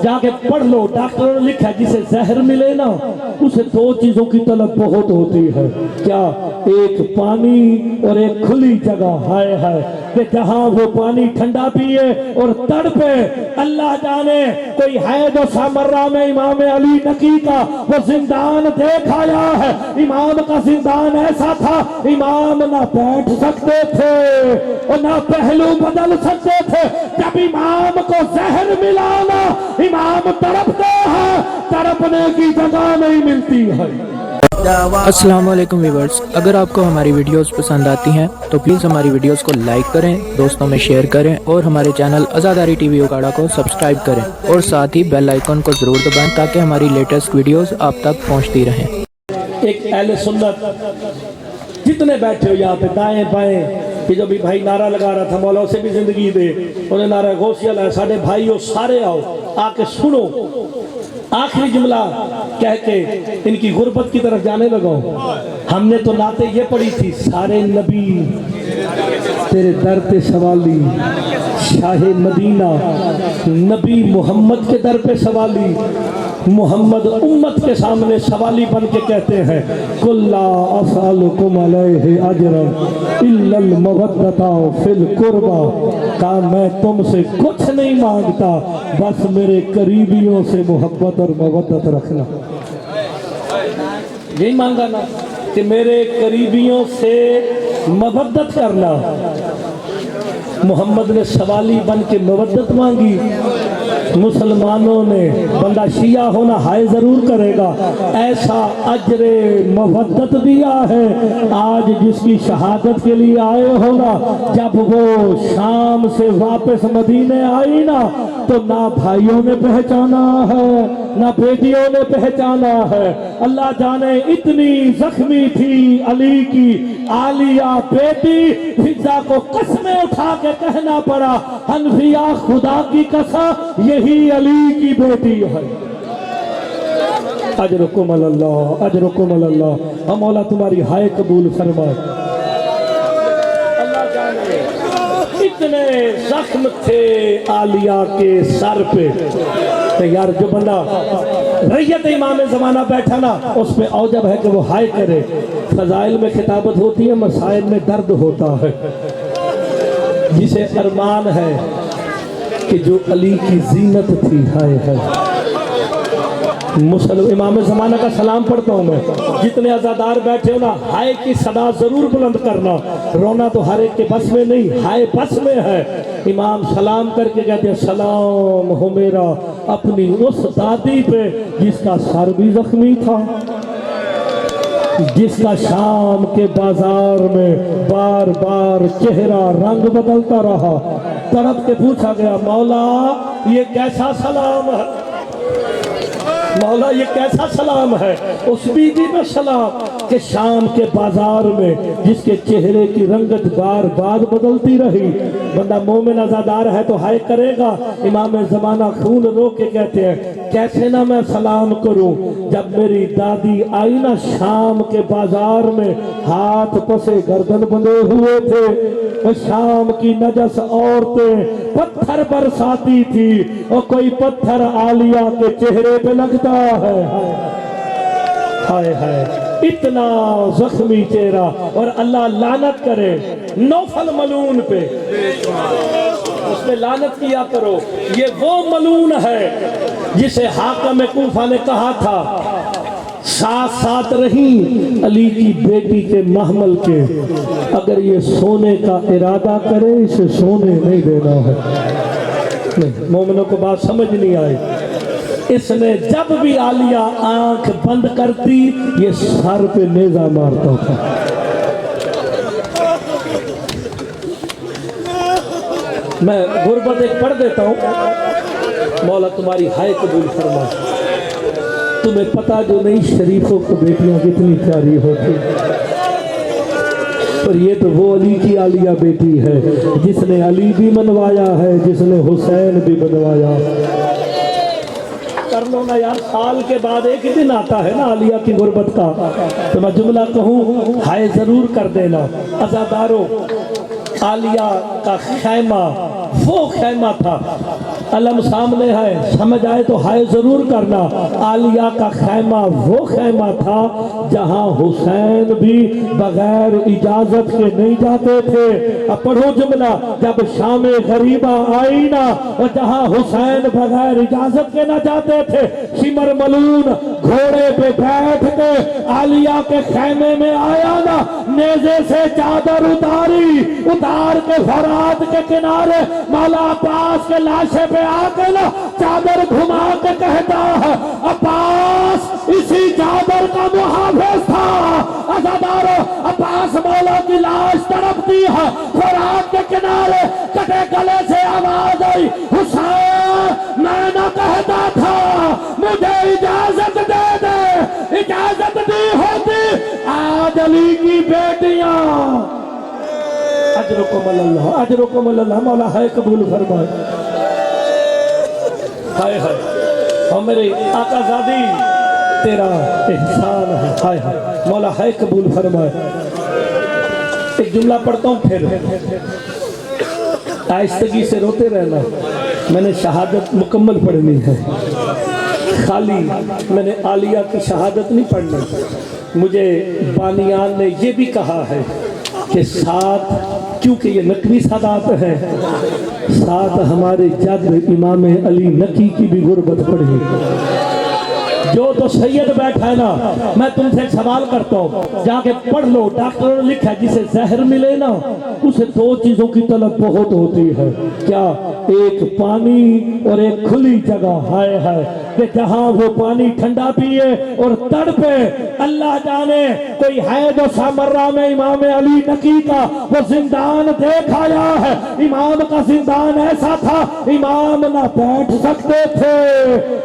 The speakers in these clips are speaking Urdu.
جا کے پڑھ لو، ڈاکٹروں نے لکھا ہے جسے زہر ملے نا اسے دو چیزوں کی طلب بہت ہوتی ہے، کیا؟ ایک پانی اور ایک کھلی جگہ، ہائے ہائے، کہ جہاں وہ پانی ٹھنڈا پیے اور تڑپے۔ اللہ جانے کوئی ہے جو سامرہ میں امام علی نقی کا وہ زندان دیکھ آیا ہے۔ امام کا زندان ایسا تھا، امام نہ بیٹھ سکتے تھے اور نہ پہلو بدل سکتے تھے۔ جب امام کو زہر ملانا امام تڑپتے ہیں، تڑپنے کی جگہ نہیں ملتی ہے۔ السلام علیکم ویورز، اگر آپ کو ہماری ویڈیوز پسند آتی ہیں تو پلیز ہماری ویڈیوز کو لائک کریں، دوستوں میں شیئر کریں اور ہمارے چینل عزاداری ٹی وی اکاڑا کو سبسکرائب کریں اور ساتھ ہی بیل آئیکن کو ضرور دبائیں تاکہ ہماری لیٹسٹ ویڈیوز آپ تک پہنچتی رہیں۔ ایک اہل سنت جتنے بیٹھے ہو یہاں پہ دائیں بائیں، کہ جو بھی بھائی نعرہ لگا رہا تھا مولا اسے بھی زندگی دے، انہیں نعرہ غوثیہ لائے، ساڑھے بھائیوں سارے آؤ، آ کے سنو۔ آخری جملہ کہہ کے ان کی غربت کی طرف جانے لگا۔ ہم نے تو نعتیں یہ پڑھی تھی، سارے نبی تیرے در پہ سوالی، شاہ مدینہ نبی محمد کے در پہ سوالی، محمد امت کے سامنے سوالی بن کے کہتے ہیں قُلْ لَا أَسْأَلُكُمْ عَلَيْهِ أَجْرًا إِلَّا الْمَوَدَّةَ فِي الْقُرْبَى، کہا میں تم سے کچھ نہیں مانگتا بس میرے قریبیوں سے محبت اور مودت رکھنا۔ یہی مانگا نا کہ میرے قریبیوں سے مودت کرنا۔ محمد نے سوالی بن کے مودت مانگی، مسلمانوں نے، بندہ شیعہ ہونا ہائے ضرور کرے گا، ایسا اجر مودت دیا ہے۔ آج جس کی شہادت کے لیے آئے ہوگا، جب وہ شام سے واپس مدینے آئی نا تو نہ بھائیوں نے پہچانا ہے نہ بیٹیوں نے پہچانا ہے۔ اللہ جانے اتنی زخمی تھی علی کی عالیہ بیٹی، فضا کو قسمیں اٹھا کے کہنا پڑا حنفیہ خدا کی قسم یہی علی کی بیٹی ہے۔ اجرکم اللہ، اجرکم اللہ، ہم مولا تمہاری ہائے قبول فرمائے۔ اللہ جانے اتنے زخم تھے عالیہ کے سر پہ کہ یار جو بندہ ریت امام زمانہ بیٹھا نا اس پہ اوجب ہے کہ وہ ہائے کرے۔ فضائل میں خطابت ہوتی ہے، مسائل میں درد ہوتا ہے۔ جسے ارمان ہے کہ جو علی کی زینت تھی، ہائے ہائے، امام زمانہ کا سلام پڑھتا ہوں میں، جتنے عزادار بیٹھے ہو نا ہائے کی صدا ضرور بلند کرنا۔ رونا تو ہر ایک کے بس میں نہیں، ہائے بس میں ہے۔ امام سلام کر کے کہتے ہیں سلام ہو میرا اپنی اس دادی پہ جس کا سر بھی زخمی تھا، جس کا شام کے بازار میں بار بار چہرہ رنگ بدلتا رہا۔ تڑپ کے پوچھا گیا مولا یہ کیسا سلام ہے، مولا یہ کیسا سلام ہے؟ اس بیوی میں سلام کہ شام کے بازار میں جس کے چہرے کی رنگت بار بار بدلتی رہی۔ بندہ مومن عزادار ہے تو ہائے کرے گا۔ امام زمانہ خون رو کے کہتے ہیں کیسے نہ میں سلام کروں جب میری دادی آئی نا شام کے بازار میں ہاتھ پسے گردن بندے ہوئے تھے، اور شام کی نجس عورتیں پتھر برساتی تھی اور کوئی پتھر عالیہ کے چہرے پہ لگتا ہے۔ ہائے ہائے اتنا زخمی چہرہ، اور اللہ لعنت کرے نوفل ملعون پہ، اس نے لعنت کیا کرو۔ یہ وہ ملعون ہے جسے حاکم کوفہ نے کہا تھا ساتھ ساتھ رہیں علی کی بیٹی کے محمل کے، اگر یہ سونے کا ارادہ کرے اسے سونے نہیں دینا ہے۔ مومنوں کو بات سمجھ نہیں آئی۔ اس نے جب بھی عالیہ آنکھ بند کرتی یہ سر پہ نیزہ مارتا تھا۔ میں غربت ایک پڑھ دیتا ہوں، مولا تمہاری ہائے قبول فرما۔ تمہیں پتا جو نہیں شریفوں کو بیٹیاں کتنی پیاری ہوتی، پر یہ تو وہ علی کی عالیہ بیٹی ہے جس نے علی بھی منوایا ہے، جس نے حسین بھی بنوایا۔ کر لو نا یار، سال کے بعد ایک دن آتا ہے نا عالیہ کی غربت کا، تو میں جملہ کہوں ہائے ضرور کر دینا۔ عزادارو عالیہ کا خیمہ وہ خیمہ تھا علم سامنے ہے، سمجھ آئے تو ہائے ضرور کرنا۔ عالیہ کا خیمہ وہ خیمہ تھا جہاں حسین بھی بغیر اجازت کے نہیں جاتے تھے۔ اب پڑھو جملہ، جب شام غریبہ آئی نا اور جہاں حسین بغیر اجازت کے نہ جاتے تھے، شمر ملون گھوڑے پہ بیٹھ کے عالیہ کے خیمے میں آیا نا، نیزے سے چادر اتار کے فرات کے کنارے مولا عباس کے لاشے پہ آ کے نا چادر گھما کے کہتا ہے عباس اسی چادر کا محافظ تھا۔ عزادارو، عباس مولا کی لاش تڑپتی ہے، فرات کے کنارے کٹے گلے سے آواز آئی، حسین میں نہ کہتا تھا مجھے اجازت دے دے، اجازت دی ہوتی آج علی کی بیٹیاں۔ اجرکم اللہ، اجرکم اللہ، مولا ہے قبول فرمائے۔ ہائے ہائے، اور میرے آقا زادی تیرا احسان ہے، ہائے ہائے، مولا ہے قبول فرمائے۔ ایک جملہ پڑھتا ہوں پھر، آہستگی سے روتے رہنا، میں نے شہادت مکمل پڑھنی ہے، خالی میں نے عالیہ کی شہادت نہیں پڑھنی۔ مجھے بانیان نے یہ بھی کہا ہے کہ ساتھ، کیونکہ یہ نقوی سادات ہے، ساتھ ہمارے جد امام علی نقی کی بھی غربت پڑھی۔ جو تو سید بیٹھا ہے نا، میں تم سے ایک سوال کرتا ہوں، جا کے پڑھ لو، ڈاکٹروں نے لکھا ہے جسے زہر ملے نا اسے دو چیزوں کی طلب بہت ہوتی ہے، کیا؟ ایک پانی اور ایک کھلی جگہ، ہائے ہائے، کہ جہاں وہ پانی ٹھنڈا پیے اور تڑپے۔ اللہ جانے کوئی ہے جو سامرہ میں امام علی نقی کا وہ زندان دیکھ آیا ہے۔ امام کا زندان ایسا تھا، امام نہ بیٹھ سکتے تھے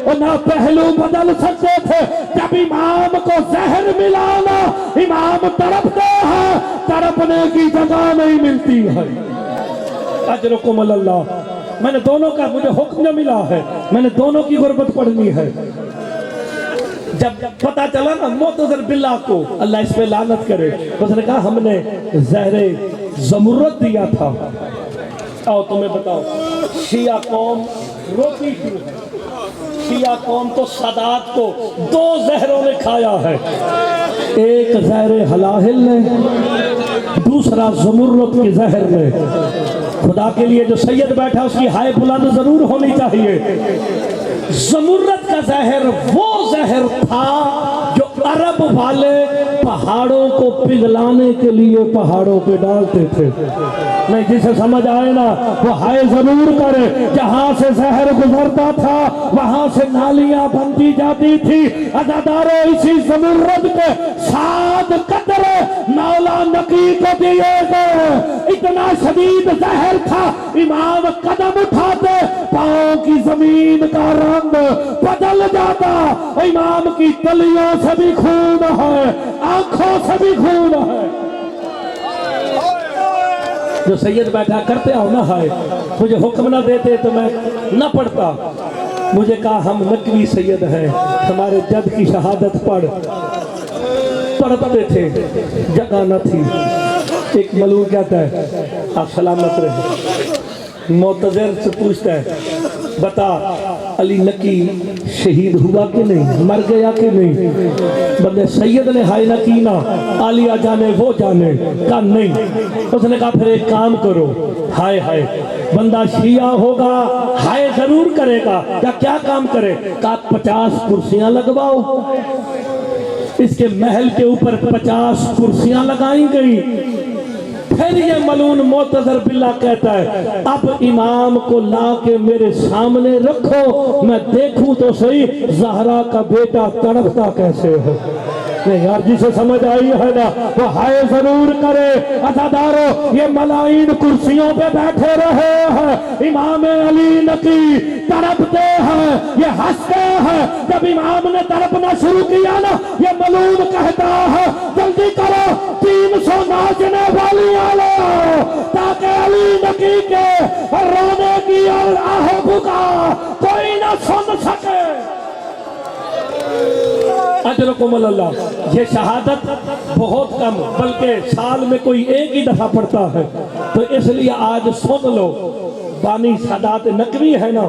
اور نہ پہلو بدل سکتے تھے۔ جب امام کو زہر ملانا، امام تڑپتے ہیں، تڑپنے کی جگہ نہیں ملتی ہے۔ اجرکم اللہ، میں نے دونوں کا، مجھے حکم نہ ملا ہے، میں نے دونوں کی غربت پڑھنی ہے۔ جب پتہ چلا نا معتذر باللہ کو، اللہ اس پہ لعنت کرے، اس نے کہا ہم نے زہر زمرد دیا تھا۔ آؤ تمہیں بتاؤ، شیعہ قوم روتی کیوں ہے؟ شیعہ قوم تو سادات کو دو زہروں نے کھایا ہے، ایک زہر ہلاہل نے، دوسرا زمرد کے زہر نے۔ خدا کے لیے جو سید بیٹھا اس کی ہائے بلند ضرور ہونی چاہیے۔ زمرد کا زہر وہ زہر تھا جو عرب والے پہاڑوں کو پگھلانے کے لیے پہاڑوں پہ ڈالتے تھے۔ نہیں، جسے سمجھ آئے نا وہ ہائے ضرور کرے۔ جہاں سے زہر گزرتا تھا وہاں سے نالیاں بنتی جاتی تھی۔ عزادارو، اسی زمرد کے 7 قطرے مولا نقی کو دیے گئے۔ اتنا شدید زہر تھا، امام قدم اٹھاتے پاؤں کی زمین کا رنگ بدل جاتا۔ امام کی تلیوں سے بھی خون ہے، آنکھوں سے بھی خون ہے۔ جو سید بیٹھا کرتے آؤ نہ ہے، مجھے حکم نہ دیتے تو میں نہ پڑھتا۔ مجھے کہا ہم نقوی سید ہیں، ہمارے جد کی شہادت پڑھتے تھے، جگہ نہ تھی۔ ایک ملون کہتا ہے آپ سلامت رہے، معتذر سے پوچھتا ہے بتا علی نقی شہید ہوا کہ نہیں، مر گیا کہ نہیں؟ بندے سید نے ہائے نہ کینا، عالیہ جانے وہ جانے، کہا نہیں۔ اس نے کہا پھر ایک کام کرو، ہائے ہائے بندہ شیعہ ہوگا ہائے ضرور کرے گا، کیا کام کرے؟ کہا 50 کرسیاں لگواؤ۔ اس کے محل کے اوپر 50 کرسیاں لگائی گئی۔ پھر یہ ملون معتذر باللہ کہتا ہے اب امام کو لا کے میرے سامنے رکھو، میں دیکھوں تو صحیح زہرا کا بیٹا تڑپتا کیسے ہے۔ نہیں یار، جسے سمجھ آئی ہے نا وہ ہائے ضرور کرے۔ عزادارو، یہ ملائن کرسیوں پہ بیٹھے رہے ہیں، امام علی نقی تڑپتے ہیں، یہ ہنستے ہیں۔ جب امام نے تڑپنا شروع کیا نا، یہ ملون کہتا ہے جلدی کرو 300 ناچنے والی آلو تاکہ علی نقی کے رونے کی اور آہ بکا کوئی نہ سن سکے۔ اجرکم اللہ، یہ شہادت بہت کم بلکہ سال میں کوئی ایک ہی دفعہ پڑھتا ہے، تو اس لیے آج سن لو۔ بانی سادات نقوی ہے نا،